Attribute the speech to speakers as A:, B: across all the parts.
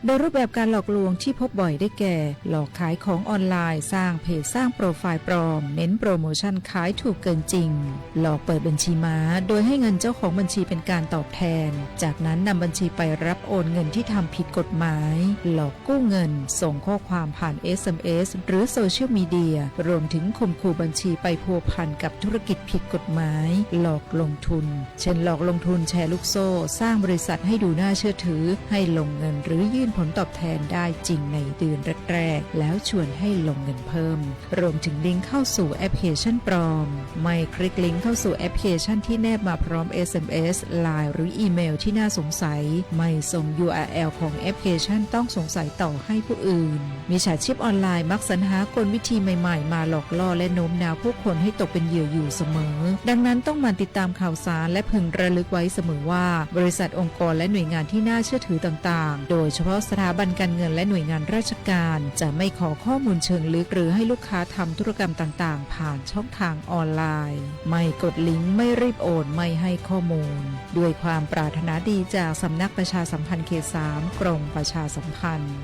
A: โดยรูปแบบการหลอกลวงที่พบบ่อยได้แก่หลอกขายของออนไลน์สร้างเพจสร้างโปรไฟล์ปลอมเน้นโปรโมชั่นขายถูกเกินจริงหลอกเปิดบัญชีม้าโดยให้เงินเจ้าของบัญชีเป็นการตอบแทนจากนั้นนำบัญชีไปรับโอนเงินที่ทำผิดกฎหมายหลอกกู้เงินส่งข้อความผ่าน SMS หรือโซเชียลมีเดียรวมถึงข่มขู่บัญชีไปพัวพันกับธุรกิจผิดกฎหมายหลอกลงทุนเช่นหลอกลงทุนแชร์ลูกโซ่สร้างบริษัทให้ดูน่าเชื่อถือให้ลงเงินหรือยื่นผลตอบแทนได้จริงในเดือนแรกๆแล้วชวนให้ลงเงินเพิ่มรวมถึงลิงก์เข้าสู่แอปพลิเคชันปลอมไม่คลิกลิงก์เข้าสู่แอปพลิเคชันที่แนบมาพร้อม SMS LINE หรืออีเมลที่น่าสงสัยไม่ส่ง URL ของแอปพลิเคชันต้องสงสัยต่อให้ผู้อื่นมิจฉาชีพออนไลน์มักสรรหากลวิธีใหม่ๆมาหลอกล่อและโน้มน้าวผู้คนให้ตกเป็นเหยื่ออยู่เสมอดังนั้นต้องหมั่นติดตามข่าวสารและพึงระลึกไว้เสมอว่าบริษัทองค์กรและหน่วยงานที่น่าเชื่อถือต่างๆโดยเฉพาะสถาบันการเงินและหน่วยงานราชการจะไม่ขอข้อมูลเชิงลึกหรือให้ลูกค้าทำธุรกรรมต่างๆผ่านช่องทางออนไลน์ไม่กดลิงก์ไม่รีบโอนไม่ให้ข้อมูลด้วยความปรารถนาดีจากสำนักประชาสัมพันธ์เขต 3 กรมประชาสัมพันธ์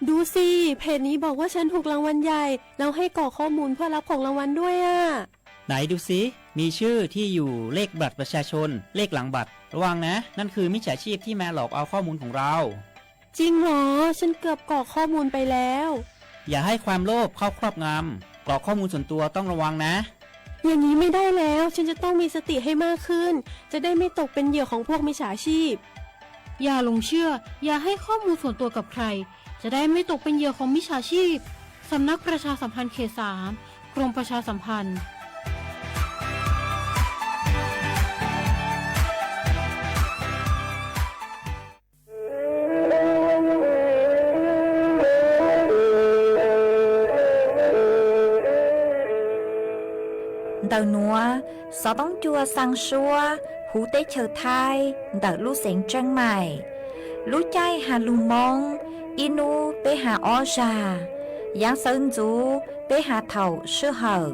B: ดูสิเพจนี้บอกว่าฉันถูกรางวัลใหญ่แล้วให้กรอกข้อมูลเพื่อรับของรางวัลด้วยอ่ะ
C: ไหนดูสิมีชื่อที่อยู่เลขบัตรประชาชนเลขหลังบัตรระวังนะนั่นคือมิจฉาชีพที่มาหลอกเอาข้อมูลของเรา
B: จริงเหรอฉันเกือบกรอกข้อมูลไปแล้ว
C: อย่าให้ความโลภเข้าครอบงำกรอกข้อมูลส่วนตัวต้องระวังนะ
B: อย่างนี้ไม่ได้แล้วฉันจะต้องมีสติให้มากขึ้นจะได้ไม่ตกเป็นเหยื่อของพวกมิจฉาชีพ
D: อย่าหลงเชื่ออย่าให้ข้อมูลส่วนตัวกับใครจะได้ไม่ตกเป็นเหยื่อของมิจฉาชีพสำนักประชาสัมพันธ์เขต 3 กรมประชาสัมพันธ์
E: Đầu núa, gió bóng chua sang xua, hú tế chờ thai, đợt lũ xén trăng mải. Lũ chay hà lù mông, inu bế hà o già. Giáng sơn chú bế hà thầu sư hở,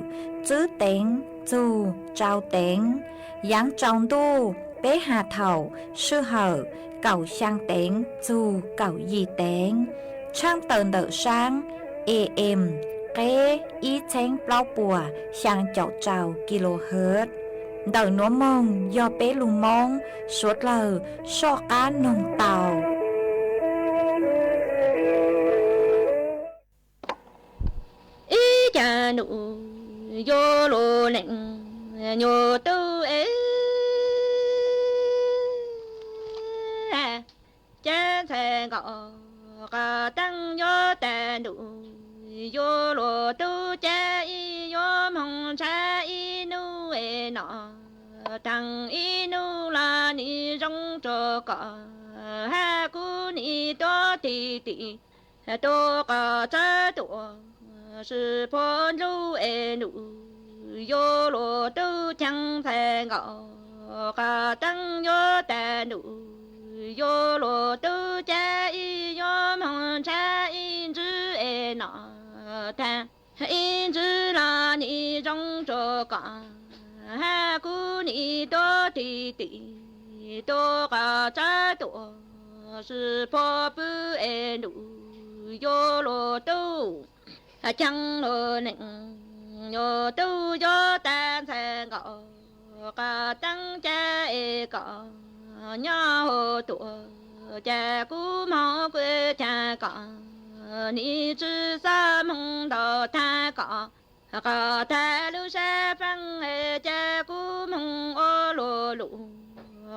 E: chữ tên, chú, trao tên. Giáng trọng tu bế hà thầu sư hở, cầu sang tên, chú, cầu gì tên. Trang tờn đợt sáng, AM. Kế ý chén bao bùa sang chậu trào kHz Đầu núa mông do bế lù mông suốt lờ so cá nồng tàu
F: ý cha nụ vô lô nịnh nhô tư ế cha thề ngọ cả tăng nhô tè nụ yo lo tu cha y yo mong cha y nu e nọ tang y nu la ni rong cho cả ha cu ni to ti ti to cả cha to sư phó lu e nu yo lo tu chẳng thể ngọ cả tăng yo ta nu yo lo tu cha y yo mong cha y chữ e nọ ta in chữ là ni trong cho cả ha cu ni to ti ti to cả cha to sư phó bư e nu yo lo tu chẳng lo nịnh yo tu yo ta sẽ ngọ cả tăng cha e cả nhớ hồ tuổi cha cũ máu quê cha cả ni chữ sa mong đầu ta cả ta lưu sa phăng cha cũ mong ô lô lụ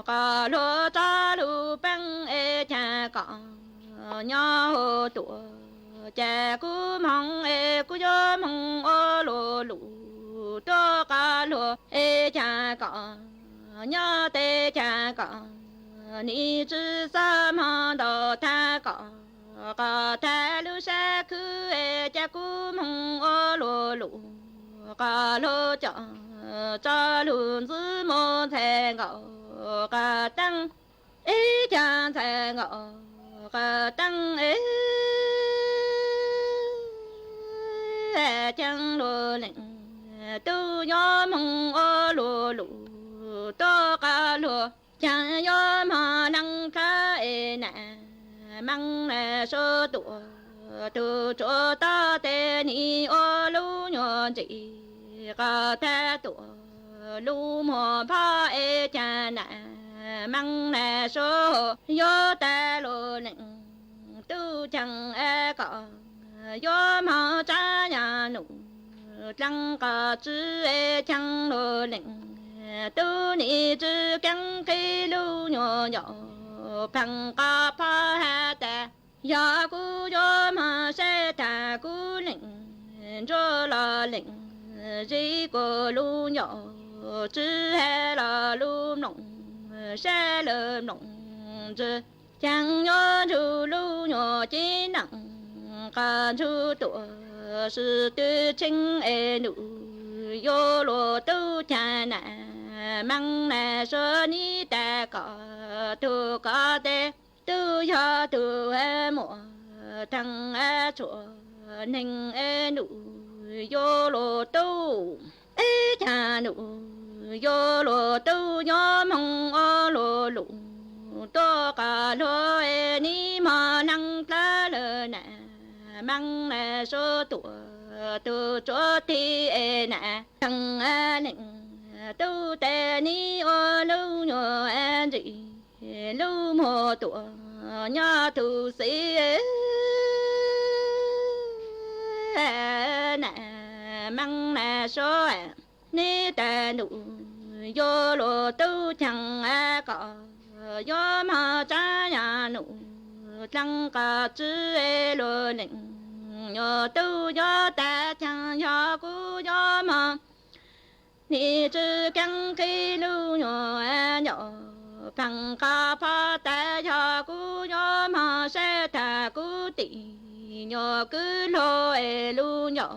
F: cả lô ta lưu phăng cha cả nhớ hồ tuổi cha cũ mong cũ yo mong ô lô lụ to cả lô cha cả nhớ tê cha cả ni chữ sa mong đầu ta cả ta lưu sa cứ cha cũ mong ô lô lụ cả lô cho luôn giữ mô thề ngọ cả tăng cha thề ngọ cả tăng chẳng lô lệnh tu nhớ mong ô lô lụ lũ to cả lúa chẳng yo mà năng cá nè măng nè số tuổi tu cho ta tê ni ô lũ nhỏ chị cả thế tuổi lũ mò pha cha nè măng nè số yo ta lô nịnh tu chẳng có yo mà cha nhà nụ chẳng có chữ chẳng lô nịnh tu ni chữ căng cây lũ nhỏ nhỏ bằng cả pha ha ta ya cu yo mà sẽ ta cu lịnh cho là lịnh chỉ có lũ nhỏ chữ hay là lũ nồng sẽ lơ nồng chữ chẳng nhớ chú lũ nhỏ chỉ nặng cả chú tuổi sự tư chính nụ yo lo tu cha nè măng nè sơ ni ta có tu có te tu cho tu mùa thằng chùa ninh nụ yo lo tu cha nụ yo lo tu nhớ mong o lo lụ to cả lo ni mà năng ta lơ nè măng nè số tuổi tu cho thi nè thằng nịnh tu tê ni ô lưu nhỏ an dị lưu mô tuổi nhà tu sĩ nè măng nè số ni tê nụ vô lô tu chẳng có vô mà cha nhà nụ chẳng có chữ lô nịnh nhờ tu do ta chẳng do cú do mà ni chữ căng cây lưu nhỏ nhỏ bằng ca pha ta cho cú do mà sẽ ta cú tỉ nhỏ cứ lo lưu nhỏ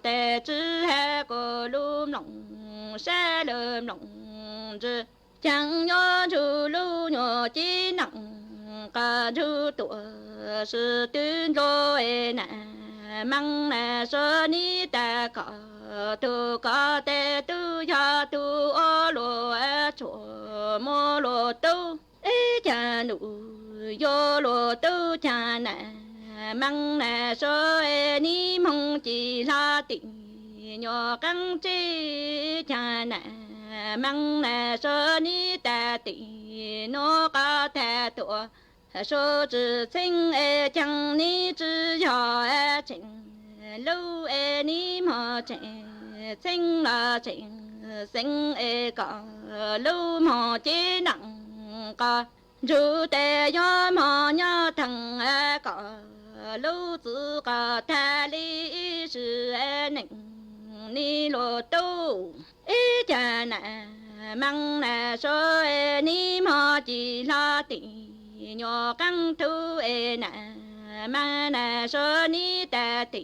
F: tê chữ hè cô lưu nồng sẽ lơm nồng chữ chẳng nhớ chú lưu nhỏ chỉ nặng cả chú tuổi sự tuyên lô nè măng nè sơ ni ta có tu có te tu ya tu ô lô chùa mô lô tu cha nụ yo lô tu cha nè măng nè sơ ni mong chỉ là tình nhỏ căng chi cha nè măng nè sơ ni ta tình nó có thể tuổi số chữ sinh chẳng ni chữ nhỏ chính lâu ni mà chính sinh là chính sinh có lâu mà chỉ nặng có chú tê do mà nhớ thằng có lâu chữ có tha lý sự nịnh ni lô tu cha nè măng nè số ni mà chỉ là tình nhỏ căng thu nè mà nè số ni ta tỉ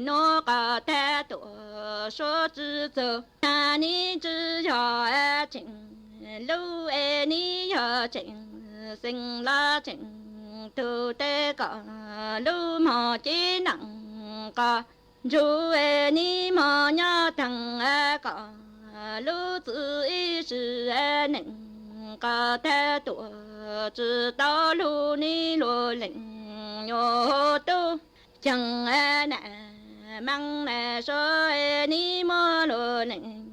F: nó có thể tuổi số chữ giờ ta ni chữ cho chính lưu ni cho chính sinh là chính tu tế có lưu mà chỉ nặng có chú ni mà nhớ thằng có lưu chữ ý sự nịnh có thể tuổi chữ tao lưu ni lô lĩnh nhô tu chẳng nè măng nè số ni mô lô lĩnh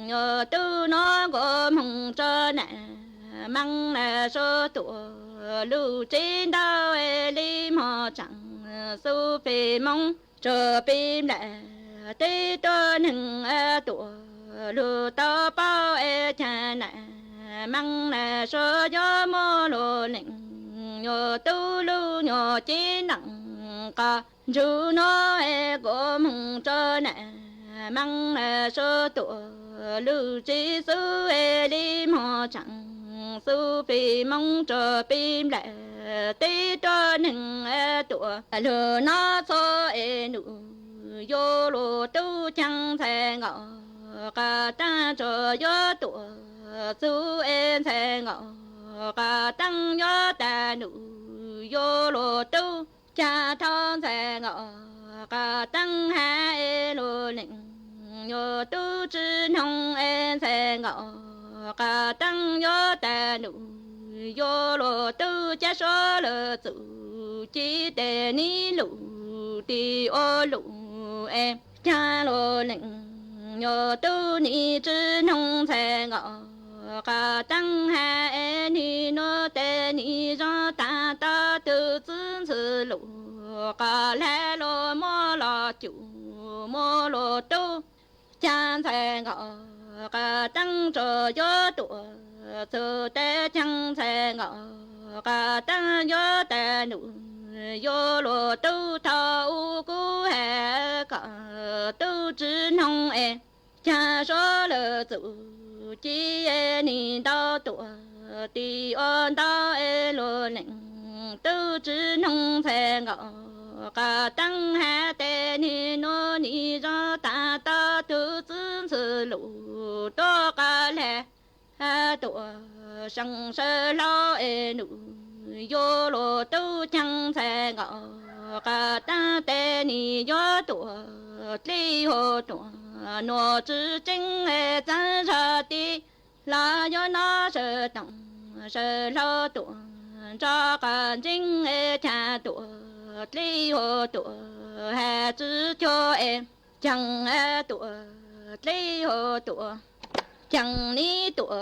F: nhô tu nó gồm hồng cho nè măng nè số tuổi lưu trên đau li mò chẳng su phê mong chờ phim nè tê tô nừng tuổi lưu tao bao cha nè măng nè số gió mô lô lĩnh nhô tu lưu nhô chỉ nặng ca chú nó gồm hồng cho nè măng nè số tuổi lưu chỉ su đi mò chẳng su phi mong chờ phim lệ tí cho nừng tuổi lừa nó số nụ vô lô tu chẳng thể ngọ cả ta cho gió tuổi su thể ngọ cả tăng gió ta nụ vô lô tu cha thon thể ngọ cả tăng hai lô nịnh yo tu chi nong en se ngọ cả tăng yo ta nu yo lo tu cha so lo tu chi te ni lu ti o lu em cha lo neng yo tu ni chi nong se ngọ cả tăng ha e ni no te ni do ta ta tu zun zi lu cả lẽ lo mo lo chủ mo lo tu cha se ngọ cả tăng cho yo tu su te chang se ngọ cả tăng yo te nu yo lo tu thâu cu he cả tu chi nong e cha so le tu chi e ni đau tuổi ti on đau e lo neng tu chi nong se ngọ cả tăng ha te ni no ni do ta ta tu zun zi lu to cả lẽ ha tuổi sang sơ lo e nu yo lo tu chang se ngọ cả ta te ni yo tuổi li ho tuổi nó chỉ chính e chân ra đi là do nó sợ tông sợ lo tuổi cho cả chính e cha tuổi li ho tuổi ha chỉ cho em chẳng e tuổi li ho tuổi chẳng ni tuổi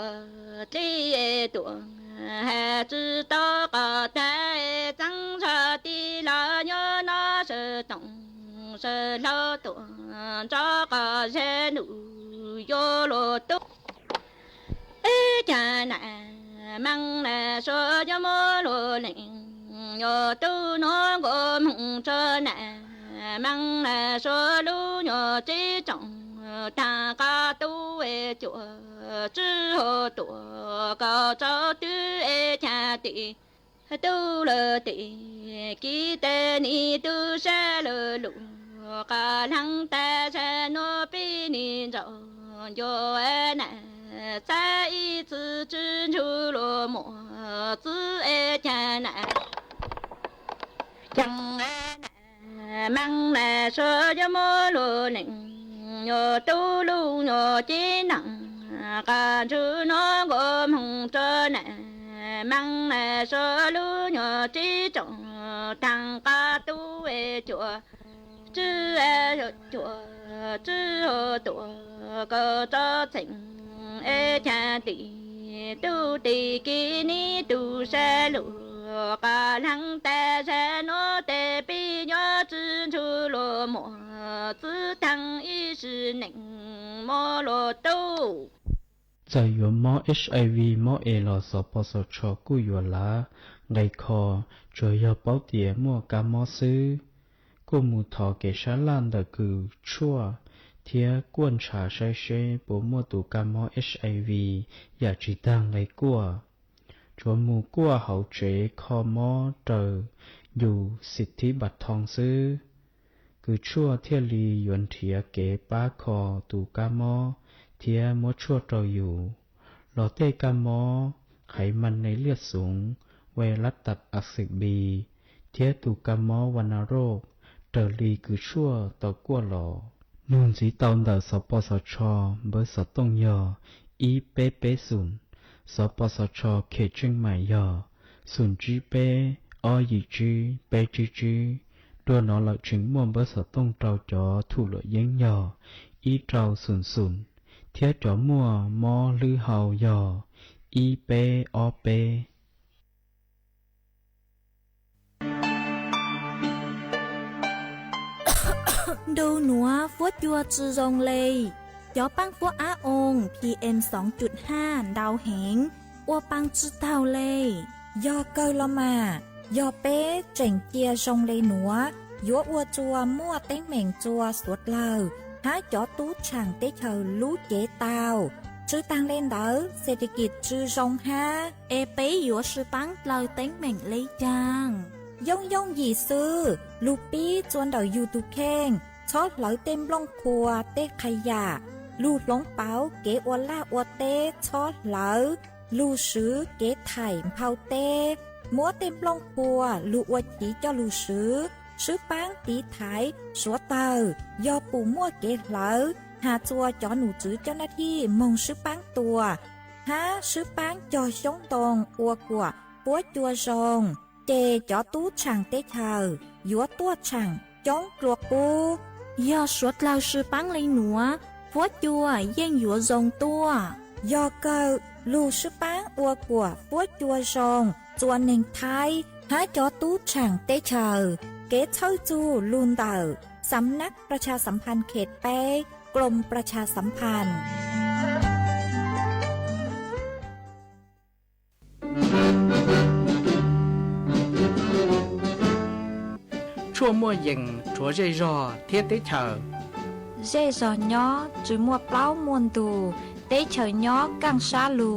F: li e tuổi ha chỉ to cả ta chân ra đi là do nó sợ tông sợ lo tuổi cho cả xe nữ vô lô túc ê cha nè măng nè so cho mô lô nè nhờ tu nó gồm cho nè măng nè so lu nhờ chế trọng ta ca tu ê chùa chứ hồ tuổi cao cho tư ê cha tị tu lơ tị ký tê ni tu sa lơ lụ cả lăng ta sa no pi ni rau yo e na sa y zi zhi chu lo mo zi e cha na chẳng e na mang na so yo mo lo neng yo tu lu yo chi nặng cả chu nó gồm hồng cho na mang na so lu yo chi trọng thằng ca tu e chùa chứ e chùa chứ hồ tuổi cơ cho tình e cha tị tu tị kí ni tu sa lụa cả lăng ta sa nó tê pi nhớ chân chu lô mò tư thăng y sư nịnh mò lô tu
G: 在有么 HIV 么 A 了所不所说故有啦，来可就要保点么干么事。cô mù thọ kể sát lan đã cử chua thia quân trả sai xe bố mua tủ cam mô HIV và chỉ tăng lấy của chúa mù của hậu chế kho mô trời dù xịt thí bạch thong sư cử chua thia lì yuan thia kế ba kho tủ cam mô thia mô chua trời dù lò tê cam mô hãy mình lấy liệt xuống về lát tật ạc xịt bì thia tủ cam mô vana rô trở lì cứ chua tàu qua lò nôn chỉ tàu đờ sọ bò sọ cho bơ sọ tông yờ ý bê bê sùn sọ bò sọ cho kể chân mày yờ sùn chí bê o gì chí bê chí chí đua nó là chứng môn bơ sọ tông trâu cho thủ lộ giấy yờ ý trâu sùn sùn thiết cho mua mò lư hào yờ ý bê o bê
E: Đâu nữa phốt chua chư rong lê gió băng phốt á ôn PM 2.5 đau hẹn ua băng chư tàu lê do cơ lo mà do bé chảnh chia rong lê nữa gió ua chua mua tén mèn chua suốt lờ há chó tú chẳng tế chờ lú chế tàu chư tăng lên đỡ sẽ đi kịp chư rong ha e bé gió sư băng lờ tén mèn lê chàng dông dông gì sư lù bí chuan đầu YouTube khen chót lỡ tem lông khua tê khai giả lù lông báo kế ua la ua tê chót lỡ lù sứ kế thải phao tê múa tem lông khua lù ua chỉ cho lù sứ bán tí thái số tờ do bù mua kế lỡ หาจัวจอหนูจื้อเจ้าหน้าที่มงซื้อปังตัวหาซื้อปังจอชงตรงอัวกัวปัวจัวซงเจจอตู้ช่างเตเธอยัวตัวช่างจ้องกลัวปู
H: 要说老师帮了我我就烟药中多
E: ยอเกอลูซื้อปังอัวกัวปัวจัวซงจวนหนึ่งไทยหาจอตู้ช่างเตเธอเกเช่าจูลูนเตอสำนักประชาสัมพันธ์เขตเป้กรมประชาสัมพันธ์
I: ชั่วมั่วยิงชัวใจรอเทียติเชอ
E: เจจอญอจุมัวเปล่ามวนตูเตเฉยญอกังชาลู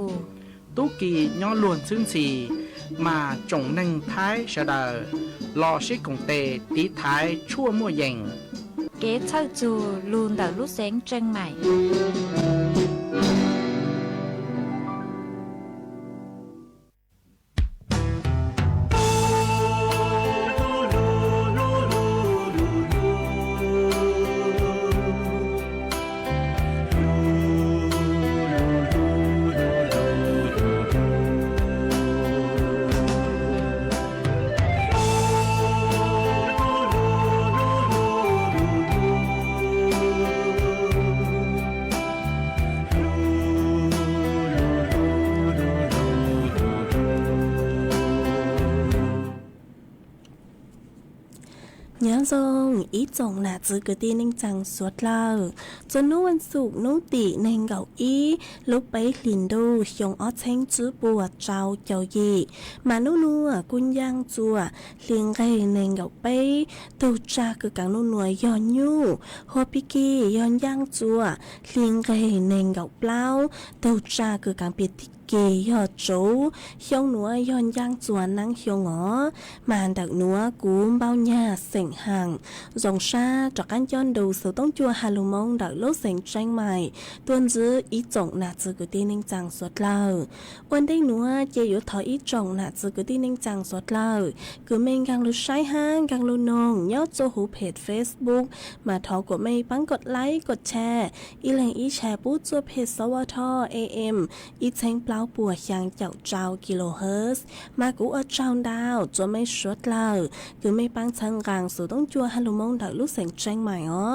I: ตุกีย้อนล้วนซึ่งสีมาจงหนึ่งท้ายเสดอรอชิกงเตตีท้ายชั่วมั่วยิง
E: เกเช่าจูลูนเดอลูเซงเจงใหม่
B: nhớ rằng ý chồng là giữ cái tin nên chẳng suốt lâu cho nóวันศุกร์นู้ตีในเก่าอีลุกไปลินดูยงอ้อเช้งจื้อปัวเจ้าเจ้ายีมานู้นัวกุญย่างจัวเลี้ยงไก่ในเก่าไปตูจ่าคือกังนู้นัวย้อนยู่หัวปิกี้ย้อนย่างจัวเลี้ยงไก่ในเก่าเปล่าตูจ่าคือกังเปียติเกยอจูยองหนัวย้อนย่างจวนนั่งยองอ๋อมาดักหนัวกูเบาหญ้าเสียงห่างจงชาจากการย้อนดูสือต้องจัวฮาลุมงดักโลเสียงแจ้งใหม่ตัวจื้ออีจงน่ะจื้อกุตีนิ่งจังสดเล่าวันได้หนัวเจอยู่ถอยอีจงน่ะจื้อกุตีนิ่งจังสดเล่าคือเมงกังลุใช้ห้างกังลุนงยอดโจหูเพจ Facebook มาทอกดไม่ปังกดไลค์กดแชร์อีแหลงอีแชร์ปู้จัวเพจสวท AM อีเชงเปล่าปัวยังเจ้าเจ้ากิโลเฮิรตซ์มากูเอาเจ้าดาวจะไม่ชดเล่าคือไม่ปังชังกลางสู่ต้องจัวฮัลโหลมงดักลูกเสียงแจ้งใหม่อ๋อ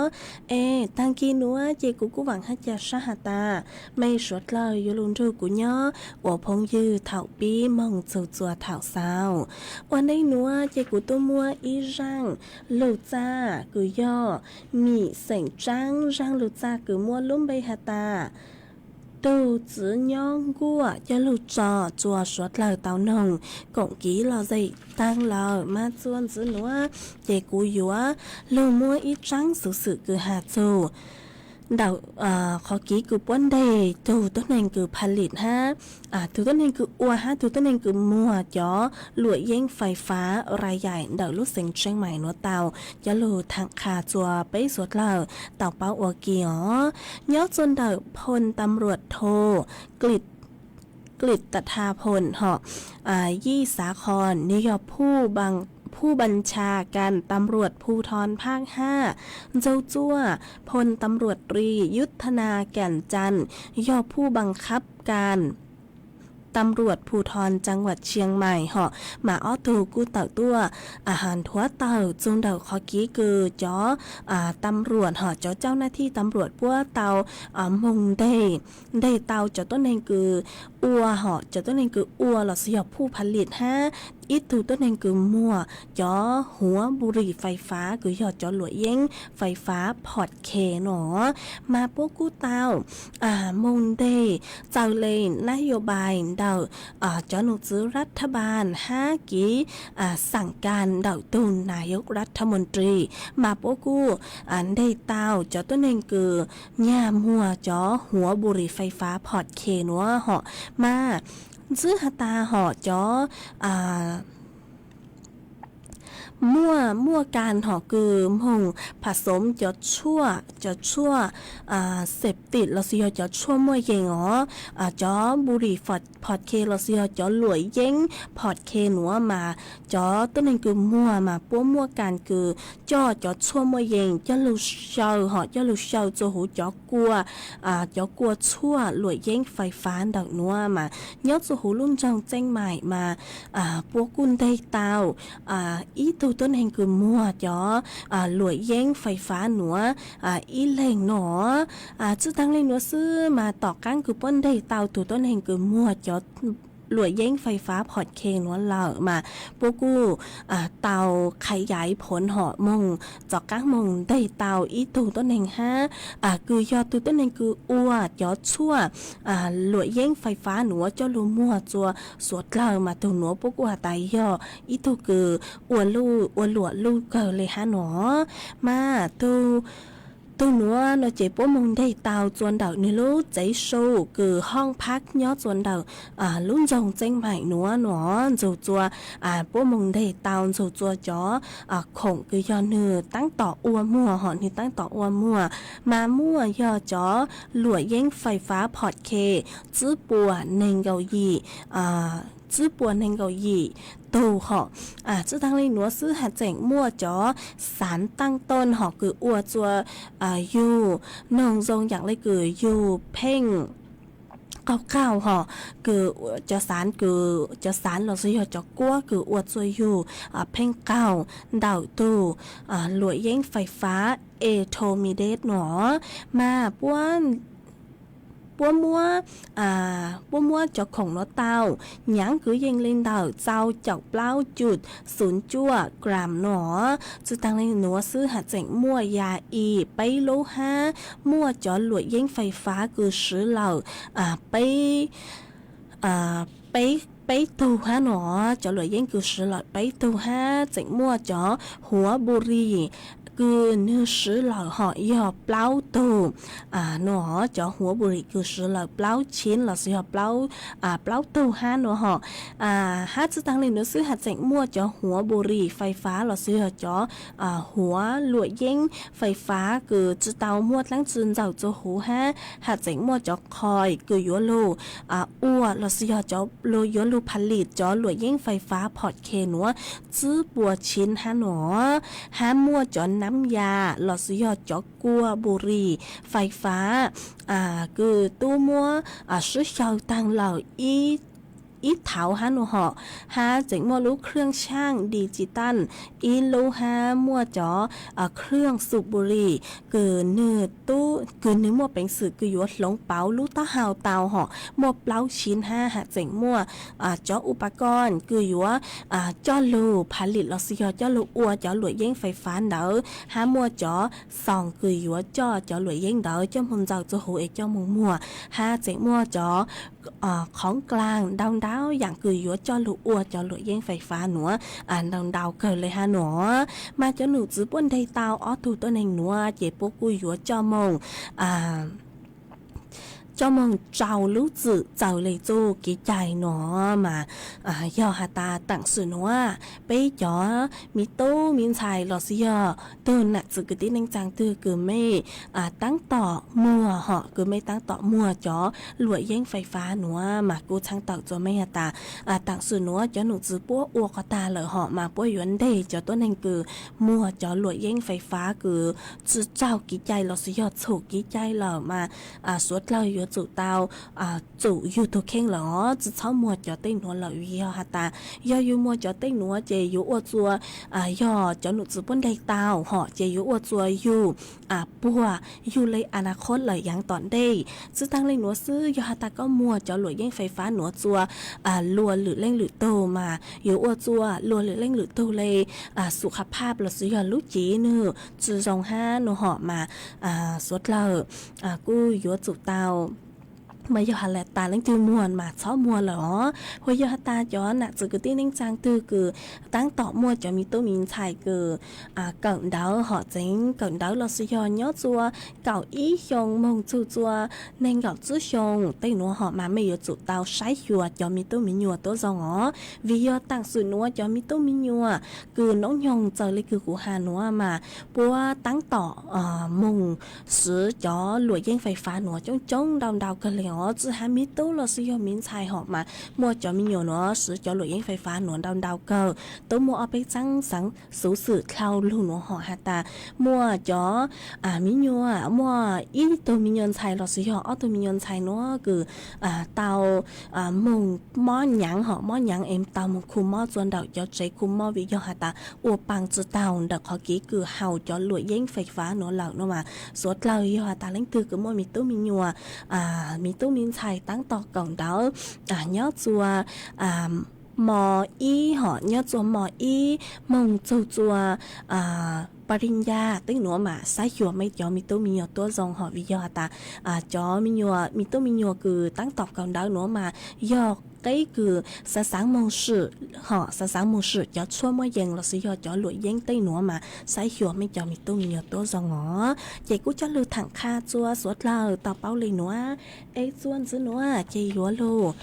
B: ตั้งกีนัวเจกูหวังให้จะชาหตาไม่ชดเล่าอยู่ลุนรูกูย่อหัวพงยืดเถาปีมองจัวเถาสาววันได้นัวเจกูตัวมัวอีรังลูจ้ากูย่อมีเสียงจังรังลูจ้ากูมัวลุ่มใบหตาđầu chữ nhon của cho lù trò chùa suốt lời tàu nồng cộng ký lò dậy tăng lò mà chuôn chữ nữa chế cú dúa lù mua ít trắng sự cứ hạt dù đầu khó ký cứ bốn đề từ tốt nên cứผลิตha từ tốt nên cứ ua ha từ tốt nên cứ mua chó lụa yênไฟฟ้ารายใหญ่เดาลูกเสียงเชียงใหม่นัวเตาจะลูทางขาจัวไปสวดเล่าเต่าเป้าอัวเกียย้อจนเดาพลตำรวจโทกฤตทาพลเหาะยี่สาครนิยมผู้บัญชาการตำรวจภูธรภาค5เจ้าจั่วพลตำรวจตรียุทธนาแก่นจันทร์ยอผู้บังคับการตำรวจภูธรจังหวัดเชียงใหม่เหาะมาอ้อตูกู้เต่าตัวอาหารทัวเต่าจงเดาขอกี้คือจ้อตำรวจเหาะเจ้าหน้าที่ตำรวจพัวเต่ามงได้เต่าเจ้าต้นเองคืออัวเหาะเจ้าต้นเองคืออัวหลอดสยบผู้ผลิตอีถูต้นเองคือมั่วจ้อหัวบุหรี่ไฟฟ้าคือหยอดจ้อหลวยเย้งไฟฟ้าพอดเคหนอมาพวกกู้เต่ามงได้เจ้าเลยนโยบายเดาจ้อหนูซื้อรัฐบาล5กีสั่งการเดาตูนนายกรัฐมนตรีมาพวกกู้ได้เต่าจ้อต้นเองคือหญ้ามั่วจ้อหัวบุหรี่ไฟฟ้าพอดเคหนอเหาะมาซื้อหตาห่อจ้อ มั่วการหอคือมงผสมจะชั่วเสพติดเราสิจะชั่วมั่วเยงอ๋อจอบุหรี่พอดเคเราสิจะหลวยเย้งพอดเคหนัวมาจอต้นนึงคือมั่วมาปั้วมั่วการคือจ่อจะชั่วมั่วเยงจะลูเชาหอจะลูเชาจะหูจะกลัวจะกลัวชั่วหลวยเย้งไฟฟ้าดักนัวมาเนาะจะหูลุ่นจองแจ้งใหม่มาพวกกุนได้เตาอีตัวต้นแห่งคือมั่วจ้อหลวยเย้งไฟฟ้าหนัวอีเหล่งหนอจื้อตั้งเล่งหนัวซื้อมาต่อกั้งคือป้นได้เตาตัวต้นแห่งคือมั่วจ้อหลวยเย้งไฟฟ้าพอดเคหนัวเหล่ามาพวกกูเตาขยายผลหอมงจอกกั้งมงได้เตาอีตัวต้นแห่งคือยอตัวต้นแห่งคืออ้วจ้อชั่วหลวยเย้งไฟฟ้าหนัวจ้อลูมั่วจัวสวดเหล่ามาตัวหนัวพวกกูตายย่ออีตัวคืออ้วนหลวดลูกเกิดเลยหนอมาตัวหนัวเราเจ็บปวดมงได้เตาจวนเดาในรู้ใจโชคือห้องพักย่อจวนเดาลุ่นจงเจ้งใหม่หนัวหนอจู่จัวปวดมงได้เตาจู่จัวจ๋อข่งคือยอเนื้อตั้งต่ออ้วมั่วหอนที่ตั้งต่ออ้วมั่วมามั่วยอจ๋อหลวยเย้งไฟฟ้าพอดเคจื้อปัวเนงเกายีจื้อปัวเนงเกายีตูหอจื้อตั้งเลยหนัวซื้อหาแจงมั่วจ๋อสารตั้งต้นหอคืออ้วจัวอยู่นองทรงอย่างไรคืออยู่เพ่งก้าวหอคือจะสารเราสิจะกัวคืออวดซวยอยู่เพ่งเก้าดาวตู้หลวยเย้งไฟฟ้าเอโทมิเดตหนอมาป้วนมัวเจ้าของน้อเต้าหยังคือยิงเล่นดาวเจ้าเจ้าเปล่าจุดศูนย์จั่วกรามหนอจะตั้งในหนัวซื้อหาแจงมั่วยาอีไปโลห้ามั่วจอหลวยเย้งไฟฟ้าคือซื้อเหล่าไปตูห้าหนอจอหลวยเย้งคือซื้อเหล่าไปตูห้าแจงมั่วจอหัวบุรีคือเนื้อซื้อเหล่าหอยอเปล่าตูหนอจอหัวบุรีคือซื้อเหล่าเปล่าชิ้นเหล่าซื้อเปล่าตูห้าหนอห้าจะตั้งเลยเนื้อซื้อหัดแจงมั่วจอหัวบุรีไฟฟ้าเหล่าซื้อจอหัวหลวยเย้งไฟฟ้าคือจะเตามั่วตั้งจืนเจ้าจอหูห้าหัดแจงมั่วจอคอยคือยัวลูอ้วเหล่าซื้อจอโลยัวลูผลิตจอหลวยเย้งไฟฟ้าพอดเคหนัวจื้อปัวชิ้นห้าหนอห้ามั่วจอน้ำยาหลอดสุยอดจอกกัวบุรีไฟฟ้าคือตู้มัวซื้อเชาตังเหล่าอีเถาฮาหนูหอฮาเจ๋งมัวรู้เครื่องช่างดิจิตัลอีโลฮามัวจอเครื่องสูบบุหรี่เกินเนื้อตู้เกินเนื้อมัวเป็นสื่อคือหยวดหลงเป๋าลูกตาหาวเตาหอมัวเปล่าชิ้นห้าหาเจ๋งมัวจออุปกรณ์คือหยวจอลูผลิตเราสิยอจอลูอัวจอหลวยเย้งไฟฟ้าเดอฮามัวจอสองคือหยวจอหลวยเย้งเดอจอมุนเจ้าจอหูเอกจอมุงมัวฮาเจ๋งมัวจอของกลางดาวอย่างคือยัวจอลูอัวจอหลวยเย้งไฟฟ้าหนัวดาวเกิดเลยฮะหนอมาจอหนูจื้อป้นไดเตาถูตัวเองหนัวเจ็บปวกุยยัวจอมงจอมองเจ้ารู้จืเจ้าเลยจูกี่ใจหนอมายอหาตาตั้งสื่อหนัวไปจอมีตู้มีชายหลอดสิยอตัวหนักจืกตินังจังตือคือไม่ตั้งต่อมัวเหาะคือไม่ตั้งต่อมัวจอหลวยเย้งไฟฟ้าหนัวมากูช่างต่อจอไม่หาตาตั้งสื่อหนัวจอหนูจื้อปัวอัวก็ตาเลยเหาะมาปัวยวนเดจอตัวนึงคือมัวจอหลวยเย้งไฟฟ้าคือจื้อเจ้ากี่ใจหลอดสิยอถูกกี่ใจเหล่ามาสวดเราอยู่จุเตาจุอยู่ตัวเข่งหรอจะเช่ามัวจะเต้นหัวเหล่าย่อฮาตายอยู่มัวจะเต้นหัวเจอยู่อวดจัวย่อจะหนุจื้อป้นได้เตาห่อเจอยู่อวดจัวอยู่ปัวอยู่เลยอนาคตเลยอย่างตอนได้ซื้อตั้งเลยหนัวซื้อย่อฮาตาก็มัวจะหลวยเย้งไฟฟ้าหนัวจัวลัวหรือเล่งหรือโตมาอยู่อวดจัวลัวหรือเล่งหรือโตเลยสุขภาพเราซื้อย่อลูกจีเนื้อจื้อจงห้าหนูห่อมาสวดเรากูอยู่จุเตา mà giờ hà lệ ta lên từ muôn mà xó muôn là hồi giờ ta cho nè từ cái tiếng đánh trang từ cứ tăng tọ mua cho mi tô mình xài cứ cận đáo họ chính cận đáo là sử dụng nhớ chua cậu ý dùng mong chua nên cậu chú dùng tay nó họ mà bây giờ chủ tao sái chùa cho mi tô mình nhùa tố do ngó vì giờ tăng sự nó cho mi tô mình nhùa cứ nóng nhông trời lấy cứ của hà nó mà bua tăng tọ mong sử cho lụi dân phải phá nó chống đau đau cái lẽ chứ hai mi tô là sử dụng miếng xài họ mà mua cho mi nhùa nó sử cho lụi dân phải phá nó đau đau cơ tôi mua ở bên trắng sáng số sự khao luôn nó họ hà ta mua cho mi nhùa mua ít tôi mi nhon xài là sử dụng ở tôi mi nhon xài nó cứ tàu mùng mó nhãn em tàu một khu mó chuẩn đầu cho trái khu mó vì do hà ta u bằng chữ tàu đặc họ kỹ cứ hào cho lụi dân phải phá nó lợn nó mà số lâu do hà ta lấy từ cứ mua mi tô mi nhùa mi tô mi xài tăng to cổng đó nhớ chùa mò y họ nhớ chùa mò y mong chùaปริญญาตึงหนัวมาสายชัวไม่จอมีตัวมีอยู่ตัวซองหอวิยอตาจอมีอยู่มีตัวมีอยู่คือตั้งตอบกันดาวหนัวมายอกcái cứ sáng mong sự họ sáng mong sự cho chua mới dần là sử dụng cho lụi dân tây nữa mà sai hiểu mới cho mình tu nhiềuตัวdo ngõ chị cũng cho lưu thẳng kha chua suốt là tao bao lì nữa ấy chuan chứ nữa chị hiểu luôn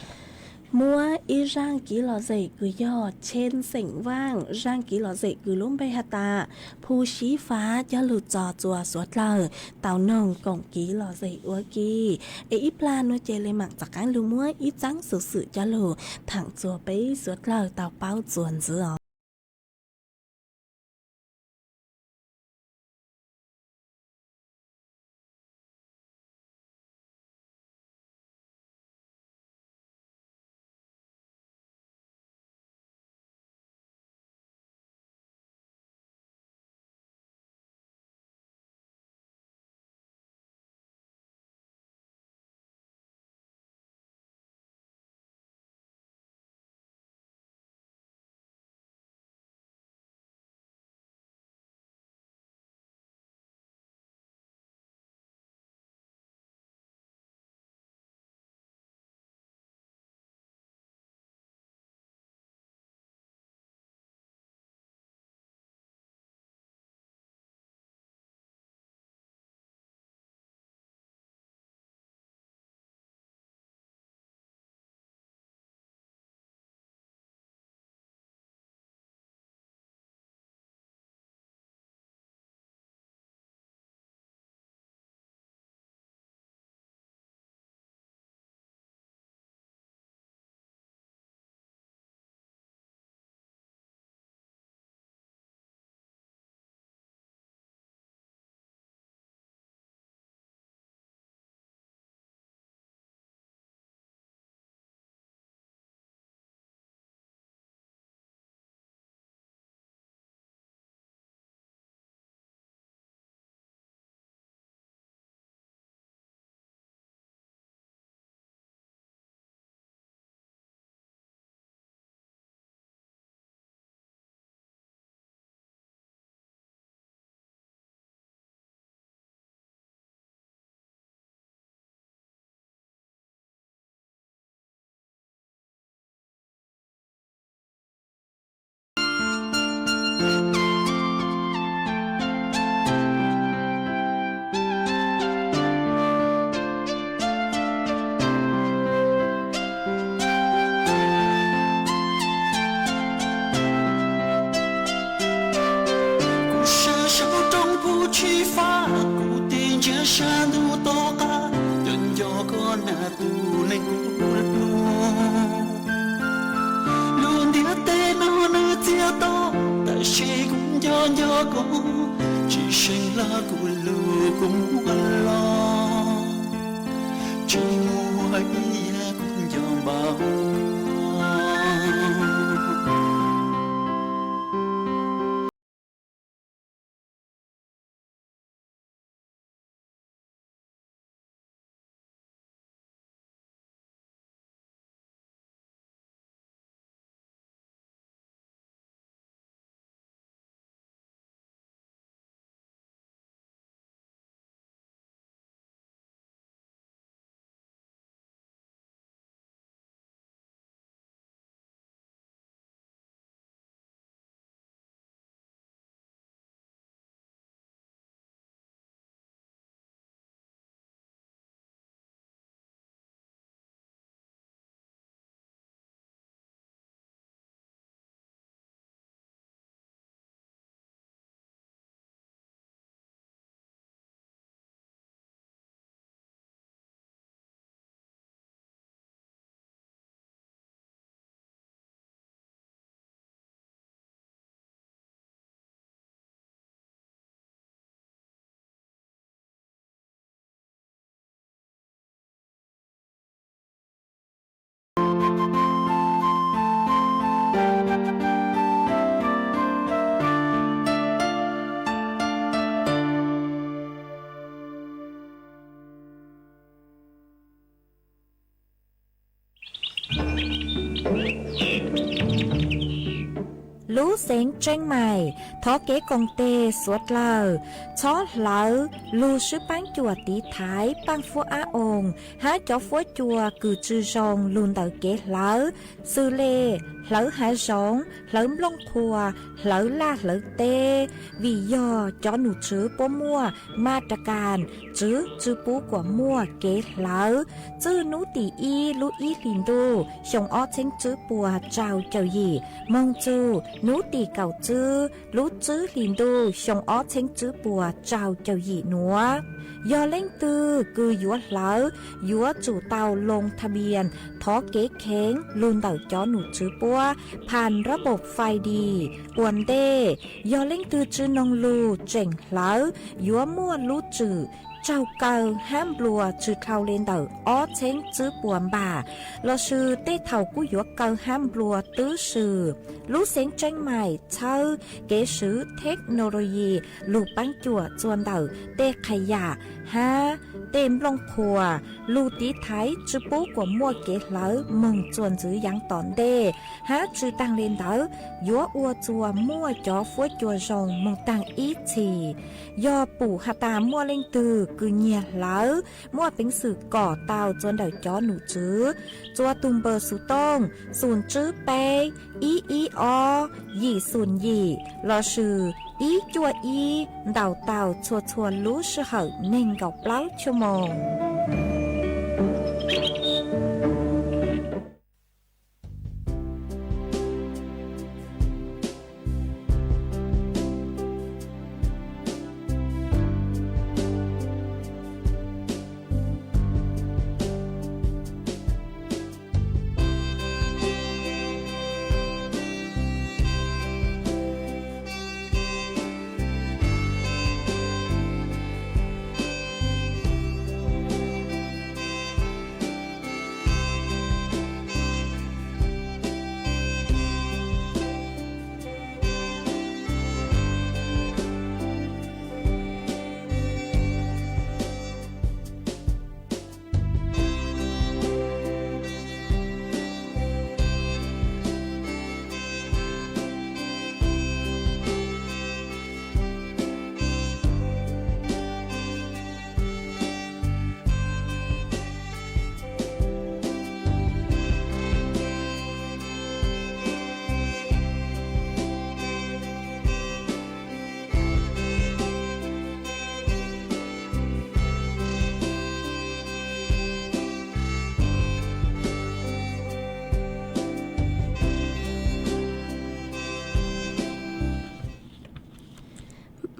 B: mua y rang kỹ lò dậy cứ do trên sảnh vang rang kỹ lò dậy cứ lốm bay hạt ta phu xí phá cho lụt trò chùa suốt lờ tàu nồng cổng kỹ lò dậy ua kỳ ít plan nó chơi lên mạng giặc cán lưu mua ít trắng sự cho lù thẳng chùa bấy suốt lờ tàu bao chuồn giữa
J: chỉ sinh là của lưu cũng lo chỉ mua ấy cũng dòng bao
E: lũ xén tranh mày thó kế công tê suốt lờ chó lỡ lù sư bán chùa tí thái bán phua á ồn há chó phua chùa cử chư rong luôn tờ kế lỡ sư lê lỡ há rong lỡ lông khua lỡ la lỡ tê vì do chó nụ chứ bố mua ma trà càn chứ bố của mua kế lỡ chứ nụ tỷ y lũ y lìn đô xong ó chênh chứ bùa trao chào gì mong chú nú tì cầu chư lú chư lìn đô xong ó chênh chư bùa trao chào gì nữa do lên tư cứ dúa lỡ dúa chủ tàu lงทะเบียนท้อเก๊เค้งลุนเต่าจ้อหนูจื้อปัวผ่านระบบไฟดีอวนเด้ยอเล่งตือจื้อนงลูเจ๋งเหลายัวมั่วลูจื้อเจ้าเก่าห้ามบลัวจื้อเข้าเล่นเต่าอ้อเช้งจื้อปวนบ่าเราชื่อเต้เท่ากู้ยัวเก่าห้ามบลัวตื้อชื่อลูเสียงเจ๋งใหม่เช่าเก๋ซื้อเทคโนโลยีลูปังจั่วจวนเต่าเต้ขยะฮะเต็มลงครัวลูตีไทยจื้อปูกว่ามั่วเก๋เหลามึงจวนจื้อยังตอนเด้ฮะจื้อตั้งเล่นเต่ายัวอัวจัวมั่วจ่อฟัวจัวรองมึงตั้งอีทียอปู่หาตามั่วเล่งตือกือเงียเหลามั่วเป็นสื่อก่อเตาจนเดาจ้อหนูจื้อจัวตุมเบอร์สุต้องศูนย์จื้อเปอีอยี่ศูนย์ยี่รอชื่ออีจัวอีเดาเตาชัวรู้ชื่อเหอเน่งกับเปล่าชั่วโมง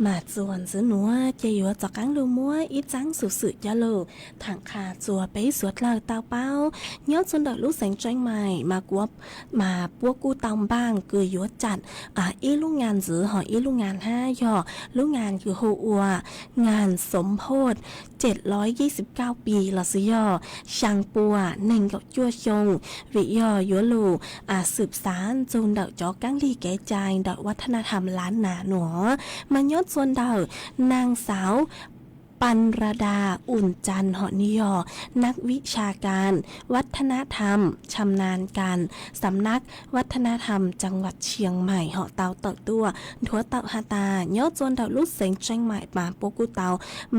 B: mà chuồn giữ núa chơi yếu cho cắn lưu múa ít trắng sụt sự cho lù thẳng khà chùa bấy suốt lời tao bao nhớ xuân đợi lúc sáng tranh mày mà bua cu tòng bang cười yếu chặt ít lúc ngàn giữ hỏi ít lúc ngàn hai giờ lúc ngànคือหัวงานสมโพธิ729 ปีละสิยอช่างปัวเน่งกับจั่วชงวิยอยัวลูสืบสารจนเดาจอกังลีแก่ใจเดาวัฒนธรรมล้านนาหนอมันยอดส่วนเดานางสาวปันรดาอุ่นจันทร์หอนิยอนักวิชาการวัฒนธรรมชำนาญการสำนักวัฒนธรรมจังหวัดเชียงใหม่หอเตาเต่าตัวถัวเต่าฮาตายอดจนเดาลูกเสียงเชียงใหม่มาโปกุเตา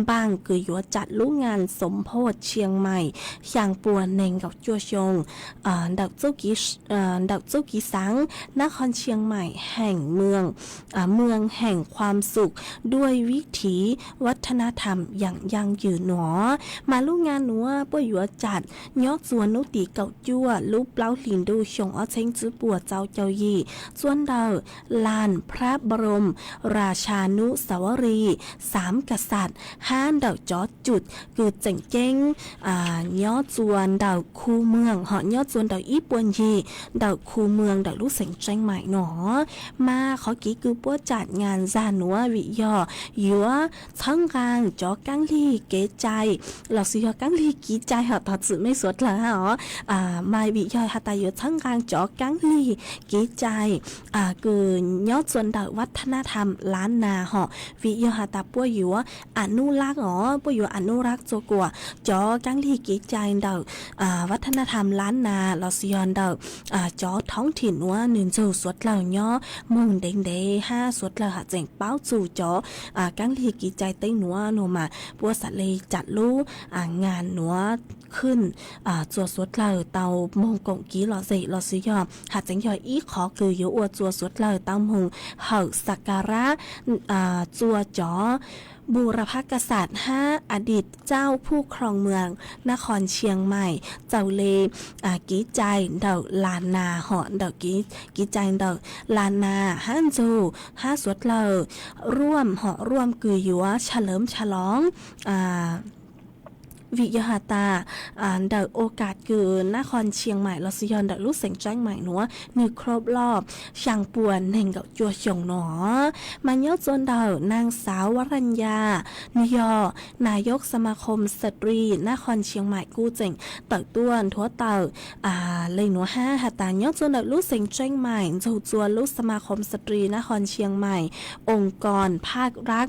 B: บางคือยัวจัดลูกงานสมโพธิเชียงใหม่ช่างปัวเน่งกับจั่วชงดาวเจ้ากีสังนครเชียงใหม่แห่งเมืองแห่งความสุขด้วยวิถีวัฒนธรรมอย่างยังยืนหนอมาลูกงานหนัวป่วยหัวจัดยอดสวนนุตีเก่าจั่วลูกเปล่าหลินดูชงอ้อเช้งจื้อปัวเจ้าเจ้ายีส่วนเดาลานพระบรมราชานุสาวรีย์3 กษัตริย์5 เดาจอดจุดคือเจ๋งเจ้งยอดสวนเดาคูเมืองหอยอดสวนเดาอีปวนยีเดาคูเมืองเดาลูกเสียงเจ้งใหม่หนอมาขอกี้คือปัวจัดงานซาหนัววิยอยัวช่างกลางจอ กังลีเกใจเราสิยอกังลีกีใจหอต่อจืไม่สวดละฮะไม่วิยอยหาตายอยู่ทั้งกลางจอกังลีกีใจคือยอดส่วนดาววัฒนธรรมล้านนาหอวิยอหาตาป่วยอยู่อนุรักษ์ป่วยอยู่อนุรักษ์โจกัวจอกังลีกีใจดาววัฒนธรรมล้านนาเราสิยอนดาวจอท้องถิ่นว่าหนึ่งจูสวดเหล่าย่อมุงเด้งเด5สวดเหล่าหาเจ๋งเป้าจู่จอกังลีกีใจเต้งหนัวโนมาปัวสะเลยจัดรู้งานหนัวขึ้นจัวสวดเหล่าเตามงกงกี้หล่อสิหล่อสิยอหาเจ๋งย่อยอีขอคืออยู่อวดจัวสวดเหล่าเตามงเห่าสักการะจัวจอบูรพกษัตริย์5อดีตเจ้าผู้ครองเมืองนครเชียงใหม่เจ้าเลกีใจเดาลานนาหอเดากีใจเดาลานนาฮั่นจู5สวดเหล่าร่วมหอร่วมกือยัวเฉลิมฉลองวิยหาตาเดาโอกาสเกินนครเชียงใหม่ลอสยอนเดาลูกเสียงแจ้งใหม่หนัวนึกครบรอบช่างป่วนเน่งกับจัวชงหนอมันยอดจนเดานางสาววรัญญานยนายกสมาคมสตรีนครเชียงใหม่กู้เจ๋งเต่าต้วนทัวเต่าเลยหนัว5หาตายอดจนเดาลูกเสียงแจ้งใหม่จูจัวลูกสมาคมสตรีนครเชียงใหม่องค์กรภาครัฐ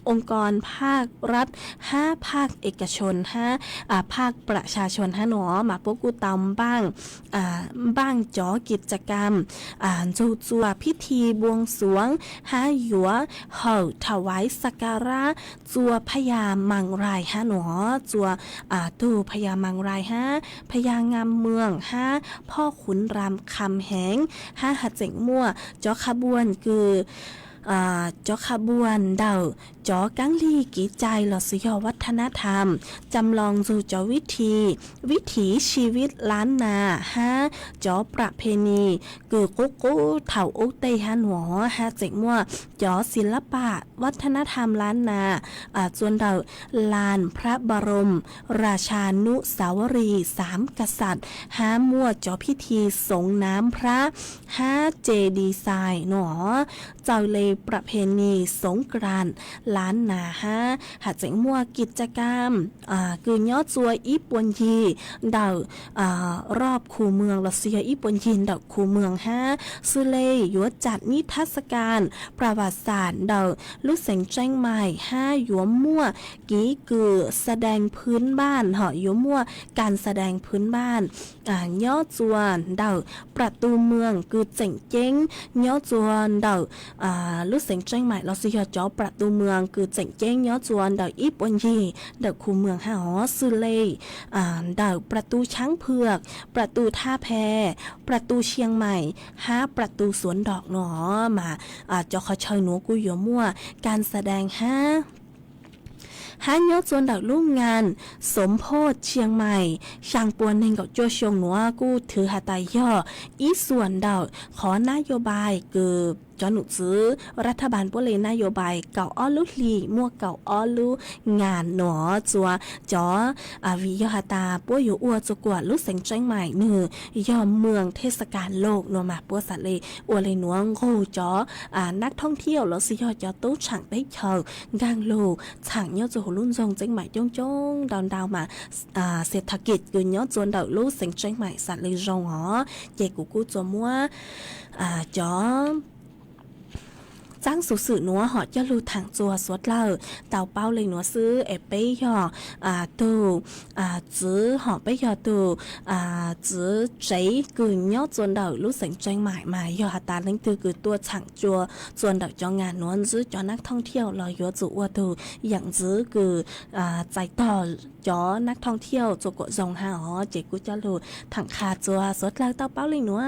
B: องค์กรภาครัฐ5ภาคเอกชนภาคประชาชนหนอมาพวกกูตำบ้างจอกิจกรรมจูจัวพิธีบวงสรวงหยัวเห่าถวายสักการะจัวพญามังรายหนอจัวตูพญามังรายพญางามเมืองพ่อขุนรามคำแหงหัดเจ๋งมั่วจอขบวนคือจอขบวนเดาจอกังลีกีใจหลอดสิยอวัฒนธรรมจำลองสู่จอวิถีชีวิตล้านนาจอประเพณีกือกุ๊กเถาอุเตยหัวเจ๋งมั่วจอศิลปะวัฒนธรรมล้านนาจวนเดาลานพระบรมราชานุสาวรีย์3กษัตริย์มั่วจอพิธีสงน้ำพระเจดีไซน์หนอเจ้าเลประเพณีสงกรานต์ล้านนาหาเจ๋งมั่วกิจกรรมคือยอดจัวอีปวนยีเดารอบคูเมืองรัสเซียอีปวนยีเดาคูเมืองสุเลยยัวจัดนิทรรศการประวัติศาสตร์เดาลูกเสียงแจ้งใหม่ยัวมั่วกีกือแสดงพื้นบ้านยัวมั่วการแสดงพื้นบ้านยอดจัวเดาประตูเมืองคือเจ๋งเจ้งยอดจัวเดาลูกเสียงแจ้งใหม่เราสิยอจอประตูเมืองคือเจ๋งเจ้งยอดจวนเดาอีปวนยีเดาคูเมืองสุเลยเดาประตูช้างเผือกประตูท่าแพประตูเชียงใหม่ประตูสวนดอกหนอมาจอขชอยหนูกุยมั่วการแสดงยอดจวนดาวลุ่มงานสมโพธิเชียงใหม่ช่างปวนเองกับโจชงหนัวกู้ถือหาตายย่ออีส่วนดาวขอนโยบายเกือบจอหนุซื้อรัฐบาลปุเรนโยบายเก่าอ้อลุลีมั่วเก่าอ้อลุงานหนอจัวจอวิยหาตาปัวอยู่อัวจกวดลุเสียงแจ้งใหม่ยอมเมืองเทศกาลโลกนัวมาปัวสัตเลอัวเลยหนวงโคจอนักท่องเที่ยวแล้วสิยอจอตู้ฉางได้เชิงกางโลฉางยอจูรุ่นจงแจ้งใหม่จงดาวมาเศรษฐกิจคือยอจวนดาวลุเสียงแจ้งใหม่สัตเลจงเจกูจัวมัวจอจ้างสุสื่อนัวหอดยาลูถังจัวสวดเล่าเต่าเป้าเลยนัวซื้อเป้ยอตูจื้อหอไปยอตูจื้อใจกืนยอดจวนเดาลูกเสียงแจ้งหมายมายอหาตาเล่งตือคือตัวฉังจัวจวนเดาจองงานนวลจื้อจอนักท่องเที่ยวลอยยัวจูวัวตูอย่างจื้อคือใจต่อจอนักท่องเที่ยวจกจงหาเจกุจาลูถังคาจัวสวดเล่าเต่าเป้าเลยนัว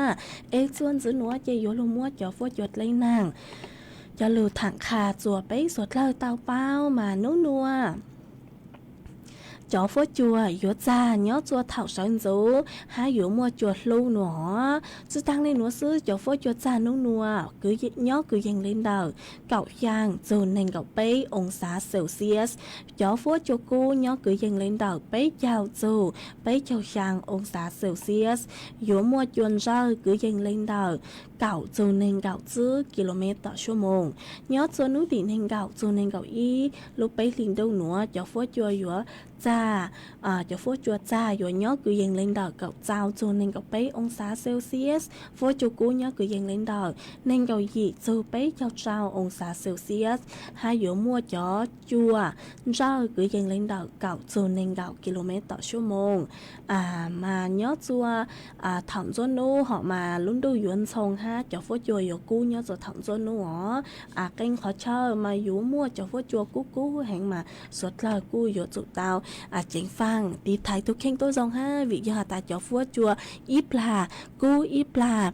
B: จวนจื้อนัวเจยัวลูมัวจอฟวดยดเลยนางจะลูถังคาจัวไปสดเล่าเตาเป้ามานัวจอฟัวจัวยอจานยอจัวเถ่าสันจูอยู่มัวจัวลูหนอจะตั้งในหนัวซื้อจอฟัวจัวจานนัวคือยอคือยังเล่นดาวเก่ายางจูนเน่งเก่าไปองศาเซลเซียสจอฟัวจัวกูยอคือยังเล่นดาวไปยาวจูไปเจ้าชางองศาเซลเซียสอยู่มัวจวนเจ้าคือยังเล่นดาว เก่าจูนหนึ่งเก่าจื้อกิโลเมตรต่อชั่วโมงย้อนจนนู้ตีหนึ่งเก่าจูนหนึ่งเก่าอีลุกไปลิงดูหนัวจะฟัวจัวอยู่จ้าจะฟัวจัวจ้าอยู่ย้อนคือยังเล่นดอกเก่าเจ้าจูนหนึ่งเก่าไปองศาเซลเซียสฟัวจูกูย้อนคือยังเล่นดอกหนึ่งเก่ายีจูไปเจ้าองศาเซลเซียสให้อยู่มั่วจ่อจัวเจ้าคือยังเล่นดอกเก่าจูนหนึ่งเก่ากิโลเมตรต่อชั่วโมงมาย้อนจัวถังจนนู้họ mà luôn đu yuan song ha cho phố chùa yo cú nhớ rồi thẳng cho nó kênh khó chơi mà yú mua cho phố chùa cú hẹn mà xuất là cú yo tụ tao chính phang đi thái tu khen tôi dòng ha vì giờ ta cho phố chùa ít là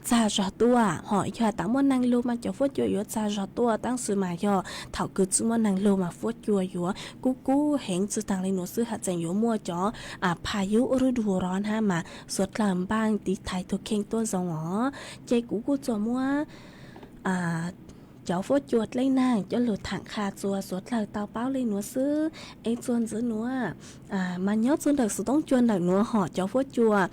B: cha rõ tua hỏi giờ tao muốn năng lưu mà cho phố chùa yo cha rõ tua tăng sự mà yo thảo cứ chú muốn năng lưu mà phố chùa yo cú hẹn sự tăng lên nó sự hạt dành yo mua cho payúฤดูร้อนha mà xuất là bang tí thái thuộc khen tôi dòng ó chơi cú cho mua cháu phốt chuột lấy nàng cho lượt thẳng khà chùa suốt lời tao báo lên núa sư em chuồn giữa núa mà nhớ chuồn được sự tông chuồn được núa họ cháu phốt chùa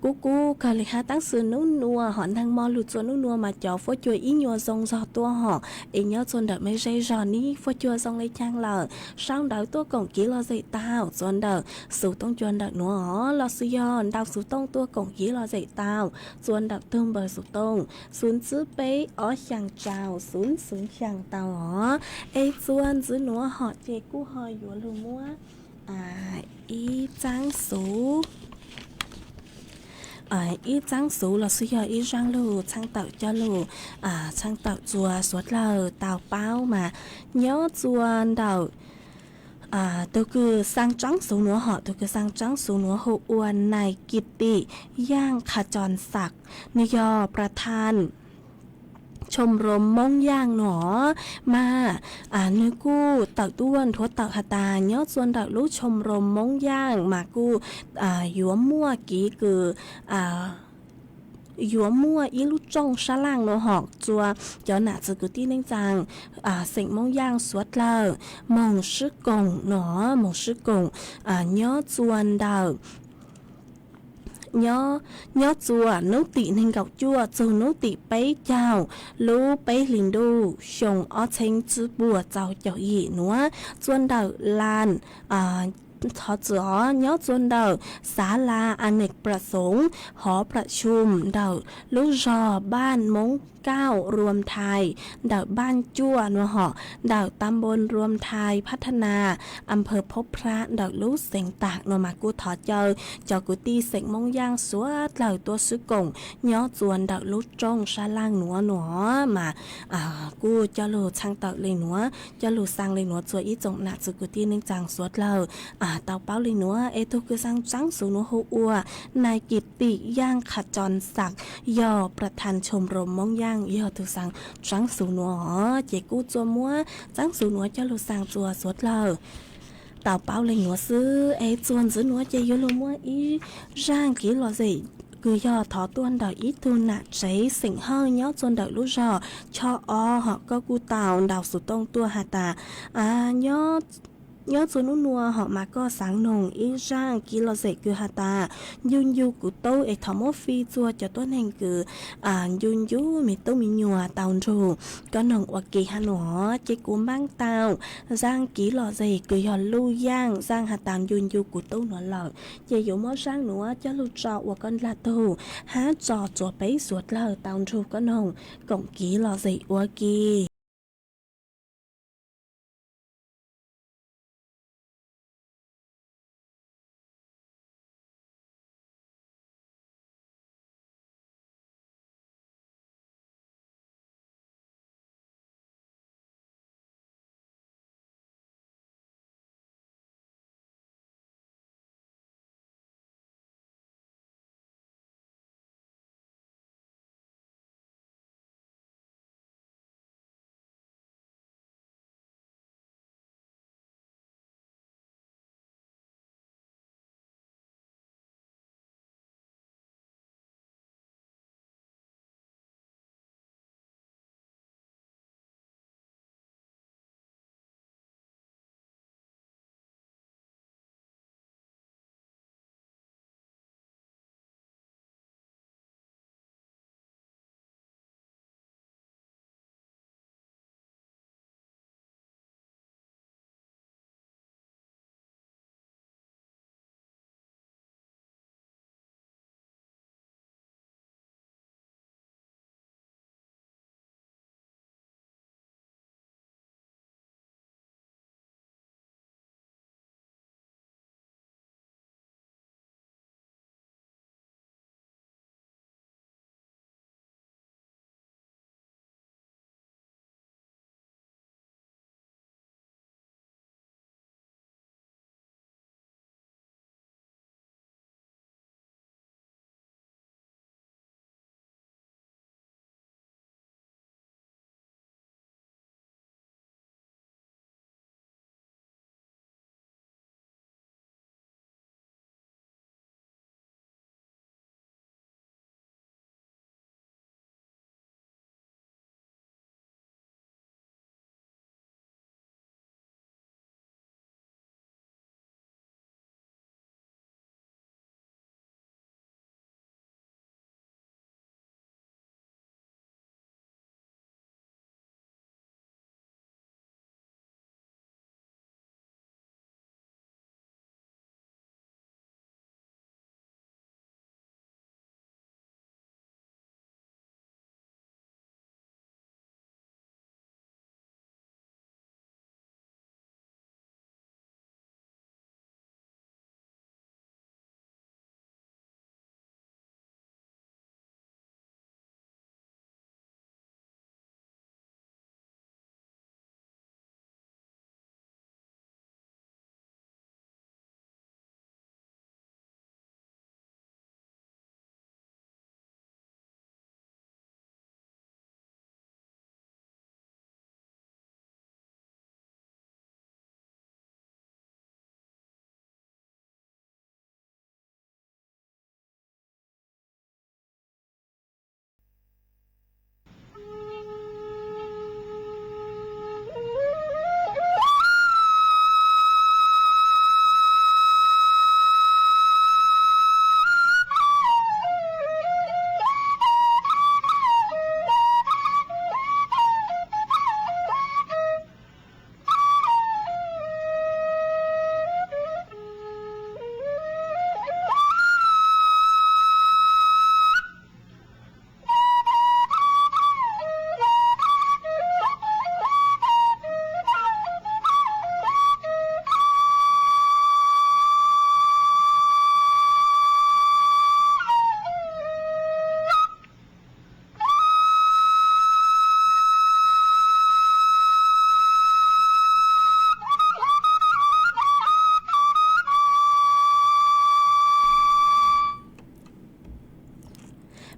B: cu cà lì ha tăng sư núa họ đang mò lụt chuồn núa mà cháu phốt chùa ý nhua dòng giọt tua họ em nhớ chuồn được mấy giây giò ní phốt chùa dòng lấy trang lờ sang đảo tua cổng ký lo dậy tao chuồn được sự tông chuồn được núa họ lo sư giòn đào sự tông tua cổng ký lo dậy tao chuồn được tương bờ sự tông xuống chữ bế ở chẳng chào xuống chẳng tàu ó ê chuan dưới núa họ chê cú hơi dùa lù mua y trắng số y trắng số là suy cho y răng lù trang tạo cho lù trang tạo chùa suốt lờ tàu bao mà nhớ chuan đầu tôi cứ sang trắng số núa họ tôi cứ sang trắng số núa hộ uan nàyกิตติย่างขจรศักดิ์นยอประธานชมรมมงย่างหนอมานึกูตักต้วนทวดตักหตาเนาะส่วนตักลูกชมรมมงย่างมากูยัวมั่วกีคือยัวมั่วอีลูกจ้องชะล่างเนาะหอกจัวเจ้าหน้าจะกูที่นึงจังสิ่งมงย่างสวดเลอมงซึกงหนอมงซึกงเนาะจวนดาวnhớ chùa nấu tị nên gạo chua dù nấu tị bấy chào lú bấy liền đu sông ở trên chữ bùa chào chào ý nữa chuan đầu lan họ chữa nhớ chuan đầuศาลาอเนกประสงค์หอประชุมดาวลูกรอบ้านมง9รวมไทยดาวบ้านจั่วนัวเหาะดาวตำบลรวมไทยพัฒนาอำเภอพบพระดาวลูกเสียงตากนัวมากูถอเจอกูตีเสียงมงย่างสวดเหล่าตัวซึกงย้อจวนดาวลูกจ้องชาล่างหนัวมากูจะลูช่างตักเลยหนัวจะลูสร้างเลยหนัวจัวอีจงหนักจุกูตีนึงจางสวดเหล่าเตาเป้าเลยหนัวทุกคือสร้างจังสูนัวหัวนายกิตติย่างขจรศักดิ์ยอประธานชมรมมงย่างยอทุกสังจังสูนัวเจกูจัวมัวจังสูนัวจะลูสังจัวสวดเหล่าเต่าเป้าเลยหนัวซื้อจวนซื้อหนัวเจยลูมัวอีร่างกี่หล่อสิcứ do thọ tuân đào ít tu nạ cháy xỉn hơi nhớ tuân đào lúc rò cho họ có cu tàu đào sụt tông tua hà tà nhớ số nua họ mà có sáng nồng ý rang kí lo dậy cứ hà ta yun yu của tôi ấy thọ mốt phi chua cho tôi nên cứ yun yu mi tôi mi nhùa tàu rù có nồng hoặc kỳ hà nọ chỉ của mang tàu rang kí lo dậy cứ họ lưu giang rang hà tàu yun yu của tôi nọ lợ chỉ dụ mốt rang nữa cho lưu trọ hoặc con là tù há trò chùa bấy suốt lợ tàu rù có nồng cộng kí lo dậy hoặc kỳ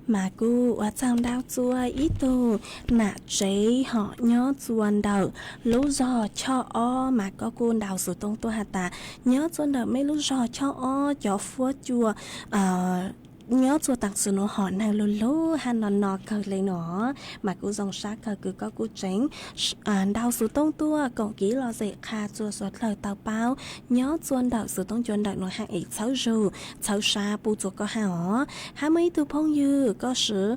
B: mà cô và trong đau chua ít tu nạ chế họ nhớ chuồn đầu lúc giò cho o mà có cô đào sự tông tu hạt ta nhớ chuồn đầu mấy lúc giò cho o cho phua chua nhớ chùa tặng sự nó họ nàng lù lù han nọ cờ lấy nó mà cô dòng sát cờ cứ có cô tránh đào sự tông tua cộng ký lo dễ kha chùa suốt lời tàu bao nhớ chuồn đạo sự tông chuồn đạo nó hàng ít sáu rù sáu xa bu chùa có hảo hai mấy tu phong như có sử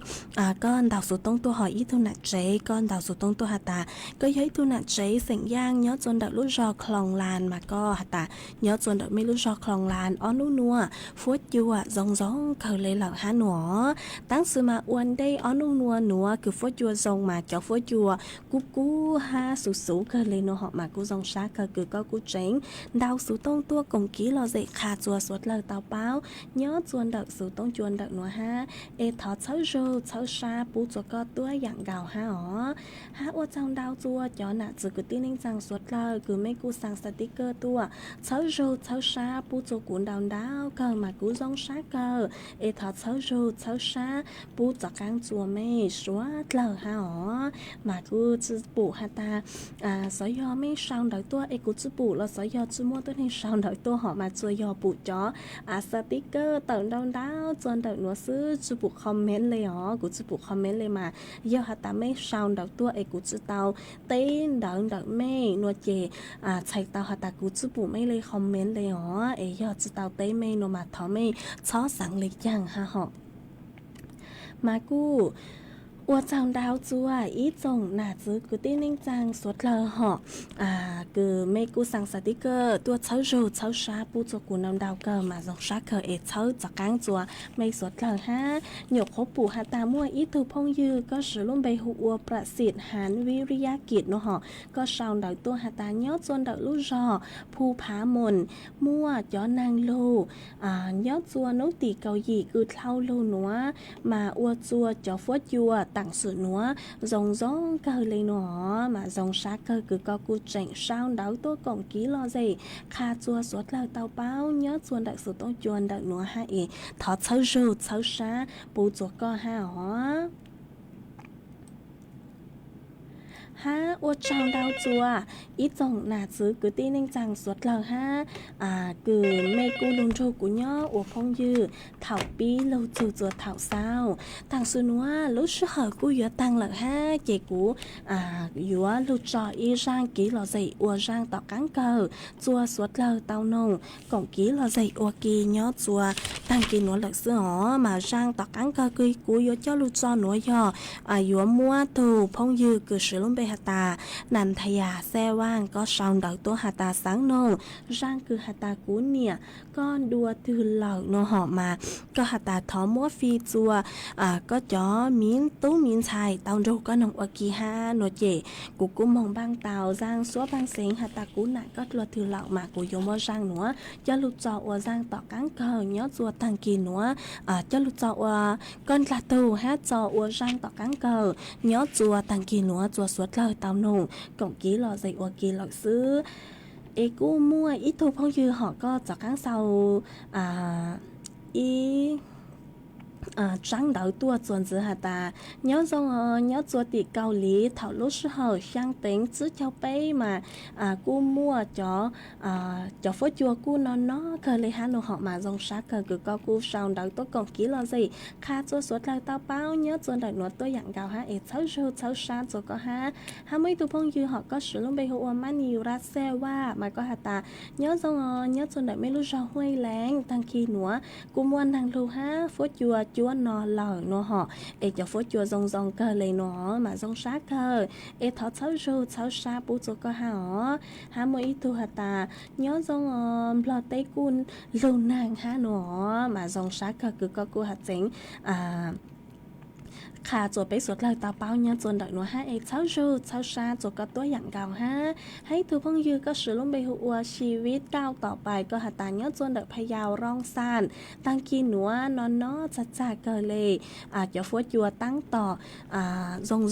B: con đào sự tông tua hỏi ít tu nạt chế con đào sự tông tua hạt ta có giấy tu nạt chế sành giang nhớ chuồn đạo lúc giò khòng làn mà có hạt ta nhớ chuồn đạo mấy lúc giò khòng làn ó nú nua phút chùa dòng dòng cờ lấy lợn há nọ当时嘛วันได้อ้อนนัวนัวคือฟัวจัวทรงมาเจ้าฟัวจัวกูฮาสูสูก็เลยเนาะเหาะมากูทรงซาก็คือก็กูเจ๋งดาวสูต้องตัวกงกี้เราเจขาจัวสวดเลยเตาเป้าย้อจวนดักสูต้องจวนดักนัวฮะเอถอดเช้าโจเช้าซาปูจัวก็ตัวอย่างเก่าฮะอ๋อฮะว่าจังดาวจัวจ้อน่ะจือกูตีนิ่งจังสวดเลยคือไม่กูสั่งสติกเกอร์ตัวเช้าโจเช้าซาปูจัวกูดาวก็มากูทรงซาก็เอถอดเช้าโจเช้าซาปูจักกังจัวไม่สวดเลยฮะอ๋อมากูจือปูฮะตาสอยอไม่ชาวดอกตัวเอกูจือปูแล้วสอยอจือมัวตัวนี้ชาวดอกตัวหอมาจัวยอปูจ้อสติกเกอร์เติมดาวจนเติมหนัวซื้อจือปูคอมเมนต์เลยอ๋อกูจือปูคอมเมนต์เลยมายอฮะตาไม่ชาวดอกตัวเอกูจือเตาเต้นดอกไม่นัวเจใช้เตาฮะตากูจือปูไม่เลยคอมเมนต์เลยอ๋อเอยอจือเตาเต้ไม่นัวมาท้อไม่ช้อสั่งเลยยังฮะหอมากูว่าจังดาวจัวอีจงหน้าจื้อกูตีนิ่งจังสวดเลยเหาะคือไม่กูสั่งสติกเกอร์ตัวเช้าโจเช้าชาปูจัวกูนำดาวเกอร์มาส่งชาเคอเอเช้าจากกลางจัวไม่สวดเลยฮะหยกคบปู่ฮาตามั่วอีถูพงยือก็สือลุ่มใบหัวประสิทธิ์หันวิริยากิจเนาะเหาะก็ชาวดาวตัวฮาตาย้อจนดาวลู่จอภูผามนมั่วย้อนางโลย้อจัวนุตีเกาหยีคือเท่าโลหนัวมาอัวจัวจ่อฟวดยัวtặng sự nữa dòng gió cơ lên nó mà dòng sát cơ cứ có cụ chỉnh sao đáo tôi còn ký lo gì kha chua suốt lời tàu báo nhớ chuồn đặc sự tôi chuồn đặc nữa hay thọ xấu rù xấu xa bù chuột co ha hó ha ô trong đau chùa ít dòng nà chứ cứ tin anh rằng suốt lời ha cứ mê cu lùn trâu của nhó ô phong dư thảo bí lâu chùa chùa thảo sao thằng sư núa lúc sư hở cu yếu tăng lời ha chị cú yếu lúc trò y rang ký lò dậy ô rang tỏ cắn cờ chùa suốt lời tao nông cổng ký lò dậy ô kỳ nhó chùa tăng kỳ núa lợi sư hó mà rang tỏ cắn cờ cứ cú yếu cho lúc trò núa dò yếu mua thù phong dư cứ sử lông bê hạt tà nàn thầy xe vang có sòng đợi tố hạt tà sáng nông rang cứ hạt tà cú nè con đua từ lợn nó họ mà có hạt tà thó múa phi chùa có chó miếng tú miếng xài tàu râu có nồng ở kỳ ha nó chè cú cú mong băng tàu rang xóa băng xén hạt tà cú nại có đua từ lợn mà cú dùng mơ rang nữa cho lụt trọ ở rang tỏ cắn cờ nhớ chùa tăng kỳ nữa cho lụt trọ con là tù hát trọ ở rang tỏ cắn cờ nhớ chùa tăng kỳ nữa chùa suốt lời tàu nồng cộng ký lò dậy ở kỳ lọ xứ ê cú mua ít thu phong dư họ có chọn cắn sau ý trắng đầu tua chuẩn dự hạt ta nhớ dòng nhớ chùa tị Cao Lý thảo lúc sư hở sang tính chứ cháu bé mà cú mua cho phố chùa cú nó cơ lấy hà nội họ mà dòng sát cơ cứ có cú sau đầu tôi còn ký lo gì kha chùa suốt lời tao bao nhớ chùa đại nó tôi dạng gạo ha ế cháu sát rồi có ha mấy tu phong dư họ có sử dụng bê hộ mà nhiều ra xe qua mà có hạt ta nhớ dòng nhớ chùa đại mấy lúc rau huy láng tăng kỳ nữa cú mua năng lưu ha phố chùa chúa nó lời nó họ ê cho phố chùa dòng cơ lấy nó mà dòng sát cơ ê thọ cháu xa bố cho có ha mỗi ít thu hạt ta nhớ dòng lò tây cun lâu nàng ha nó mà dòng sát cơ cứ có cô hạt chính ค่ะจดไปสวดเลยตาเป้าเนี่ยจนดักหนัว5เอกเช้าชูเช้าชาจดกับตัวอย่างเก่าฮะให้ทุกพงยือก็สือลงไปหัวชีวิตก้าวต่อไปก็หัตาเนี่ยจนดักพยาวร่องซานตั้งกีหนัวนอนนอจัดจ่าเกเลยอาจจะฟวดยัวตั้งต่อ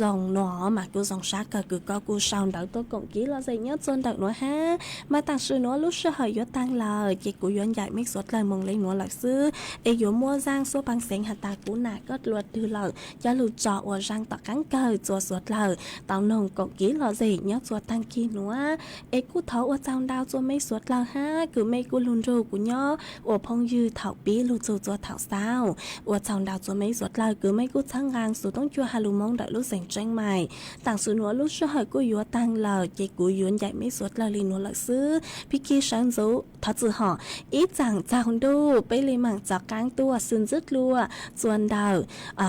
B: rồng nó mà cô rồng sát cả cứ có cô sao đỡ tôi cũng kỹ là gì nhớ chân đợt nữa ha mà tăng sư nó lúc sơ hơi vô tăng lời chị của dọn dạy mấy suất lời mong lấy nó lạc sư để vô mua giang số bằng sáng hạt ta cũ nạt có luật từ lời cho lụt trọ ở giang tọt cắn cờ chùa suất lời tao nồng cũng kỹ là gì nhớ chùa tăng kia nữa ấy cú thấu ở trong đau chùa mấy suất lời ha cứ mấy cú lùn rù của nhớ ở phong dư thảo bí lụt chùa thảo sao ở trong đau chùa mấy suất lời cứ mấy cú thắng ngang số tông chùa hà lù mong đợi lúc rảnh tranh mày tặng sự nữa lúc sơ hơi của yếu tăng lời chị của yếu dạy mấy suất lời liền nữa lợi sưพี่กี้sáng dấu thật sự họ ít rằng chào đu bây lì mảng chào cáng tua xin dứt lùa chuan đào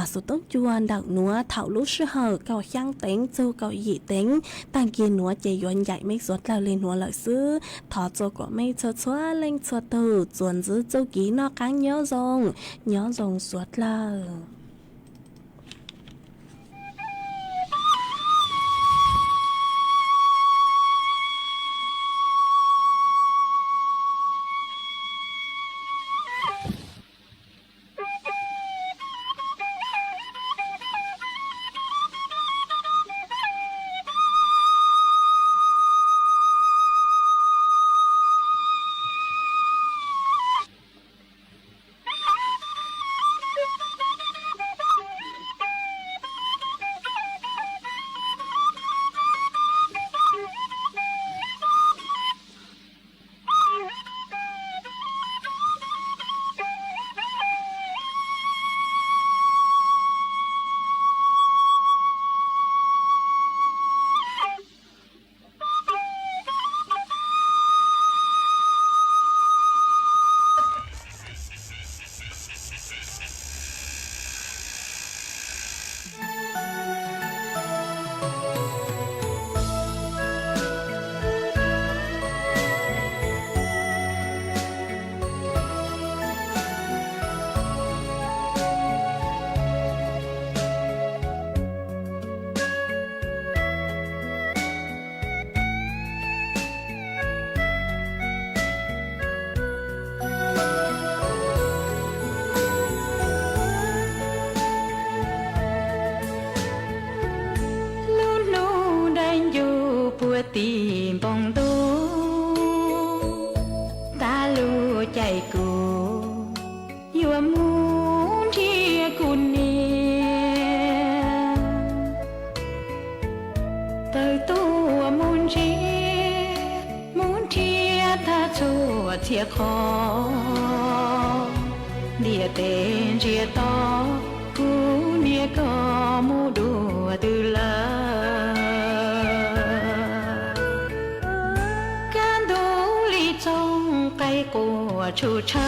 B: số tốt chuan đào núa thảo lúc sơ hở cầu khang tính châu cầu dị tính tăng kia núa chị yếu dạy mấy suất lời liền nữa lợi sư thọ cho của mấy cho xóa lên cho từ chuan giữ châu ký nó cáng nhớ rồng suất lời
K: tìm bóng tu ta lu chạy cu yêu muốn chia cùng nia tới tu muốn chia ta chua chia khó địa tên chia to cu nia có mu đùa từ lâu của chủ trơ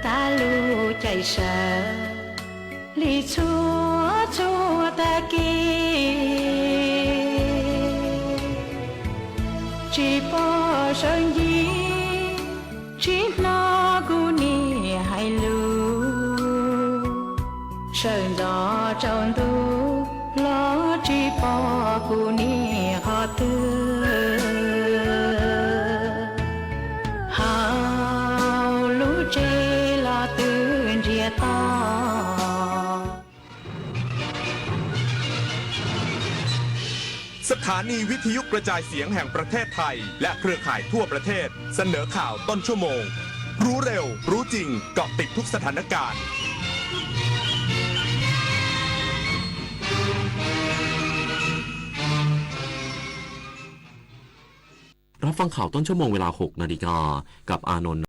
K: ta lu chạy sợ li chúa ta kia chỉ bỏ sơn gì chỉ lo cu ni hay lu sơn gió trong tu lo chỉ bỏ cu ni họ tư
L: สถานีวิทยุกระจายเสียงแห่งประเทศไทยและเครือข่ายทั่วประเทศเสนอข่าวต้นชั่วโมงรู้เร็วรู้จริงเกาะติดทุกสถานการณ์
M: รับฟังข่าวต้นชั่วโมงเวลา 6 นาฬิกากับอานนท์